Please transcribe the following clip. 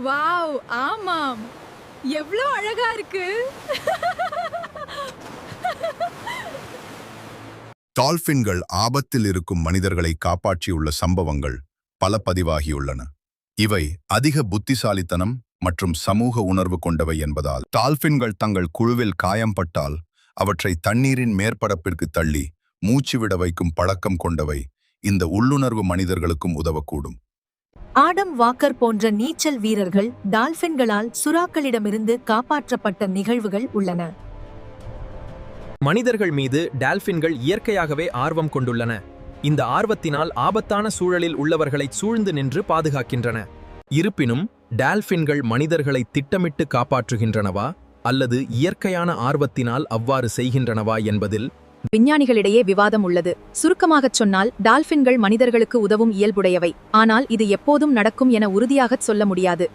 Wow, ஆமாம். எவ்ளோ அழகா இருக்கு. டால்பின்கள் ஆபத்தில் இருக்கும் மனிதர்களை காப்பாற்றியுள்ள சம்பவங்கள் பல பதிவாகியுள்ளன. இவை அதிக புத்திசாலித்தனம் மற்றும் சமூக உணர்வு கொண்டவை என்பதால் டால்பின்கள் தங்கள் குழுவில் காயம்பட்டால் அவற்றை தண்ணீரின் மேற்பரப்பிற்கு தள்ளி மூச்சுவிட வைக்கும் பழக்கம் கொண்டவை. இந்த உள்ளுணர்வு மனிதர்களுக்கும் உதவக்கூடும். ஆடம் வாக்கர் போன்ற நீச்சல் வீரர்கள் டால்பின்களால் சுறாக்களிடமிருந்து காப்பாற்றப்பட்ட நிகழ்வுகள் உள்ளன. மனிதர்கள் மீது டால்பின்கள் இயற்கையாகவே ஆர்வம் கொண்டுள்ளன. இந்த ஆர்வத்தினால் ஆபத்தான சூழலில் உள்ளவர்களை சூழ்ந்து நின்று பாதுகாக்கின்றன. இருப்பினும் டால்பின்கள் மனிதர்களை திட்டமிட்டு காப்பாற்றுகின்றனவா அல்லது இயற்கையான ஆர்வத்தினால் அவ்வாறு செய்கின்றனவா என்பதில் விஞ்ஞானிகளிடையே விவாதம் உள்ளது. சுருக்கமாகச் சொன்னால், டால்பின்கள் மனிதர்களுக்கு உதவும் இயல்புடையவை, ஆனால் இது எப்போதும் நடக்கும் என உறுதியாகச் சொல்ல முடியாது.